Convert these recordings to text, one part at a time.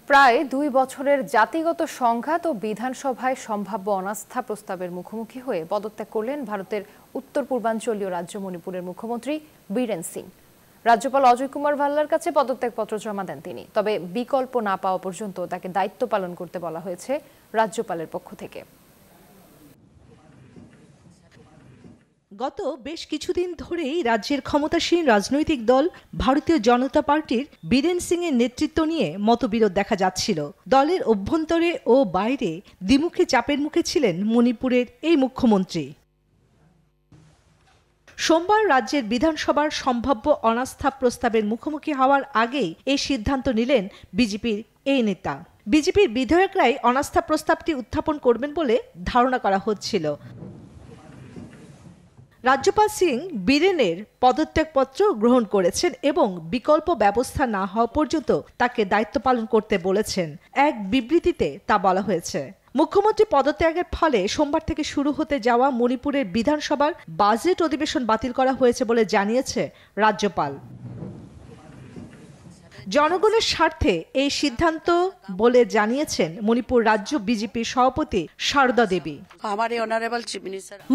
প্রায় ২ বছরের জাতিগত সংঘাত ও বিধানসভায় সম্ভাব্য অনাস্থা প্রস্তাবের মুখোমুখি হয়ে পদত্যাগ করলেন ভারতের উত্তর পূর্বাঞ্চলীয় রাজ্য মণিপুরের মুখ্যমন্ত্রী বীরেন সিং। রাজ্যপাল অজয় কুমার ভাল্লার কাছে পদত্যাগপত্র জমা দেন তিনি। তবে বিকল্প না পাওয়া পর্যন্ত তাকে দায়িত্ব পালন করতে বলা হয়েছে রাজ্যপালের পক্ষ থেকে। গত বেশ কিছুদিন ধরেই রাজ্যের ক্ষমতাসীন রাজনৈতিক দল ভারতীয় জনতা পার্টির বীরেন সিং এর নেতৃত্ব নিয়ে মতবিরোধ দেখা যাচ্ছিল। দলের অভ্যন্তরে ও বাইরে দ্বিমুখী চাপের মুখে ছিলেন মণিপুরের এই মুখ্যমন্ত্রী। সোমবার রাজ্যের বিধানসভার সম্ভাব্য অনাস্থা প্রস্তাবের মুখোমুখি হওয়ার আগেই এই সিদ্ধান্ত নিলেন বিজেপির এই নেতা। বিজেপির বিধায়করাই অনাস্থা প্রস্তাবটি উত্থাপন করবেন বলে ধারণা করা হচ্ছিল। রাজ্যপাল সিং বীরেনের পদত্যাগপত্র গ্রহণ করেছেন এবং বিকল্প ব্যবস্থা না হওয়া পর্যন্ত তাকে দায়িত্ব পালন করতে বলেছেন। এক বিবৃতিতে তা বলা হয়েছে। মুখ্যমন্ত্রী পদত্যাগের ফলে সোমবার থেকে শুরু হতে যাওয়া মণিপুরের বিধানসভার বাজেট অধিবেশন বাতিল করা হয়েছে বলে জানিয়েছে রাজ্যপাল। জনগণের স্বার্থে এই সিদ্ধান্ত বলে জানিয়েছেন মণিপুর রাজ্য বিজেপির সভাপতি সারদা দেবী।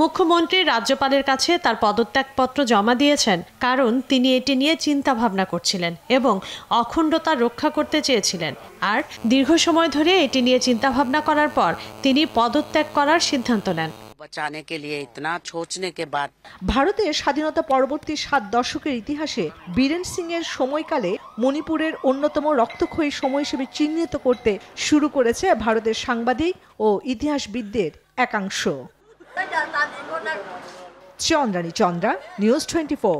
মুখ্যমন্ত্রী রাজ্যপালের কাছে তার পদত্যাগপত্র জমা দিয়েছেন, কারণ তিনি এটি নিয়ে চিন্তা ভাবনা করছিলেন এবং অখণ্ডতা রক্ষা করতে চেয়েছিলেন। আর দীর্ঘ সময় ধরে এটি নিয়ে চিন্তা ভাবনা করার পর তিনি পদত্যাগ করার সিদ্ধান্ত নেন। ভারতের স্বাধীনতা পরবর্তী 7 দশকের ইতিহাসে বীরেন সিং এর সময়কালে মণিপুরের অন্যতম রক্তক্ষয়ী সময় হিসেবে চিহ্নিত করতে শুরু করেছে ভারতের সাংবাদিক ও ইতিহাসবিদদের একাংশ। চন্দ্রানী চন্দ্রা, নিউজ 24।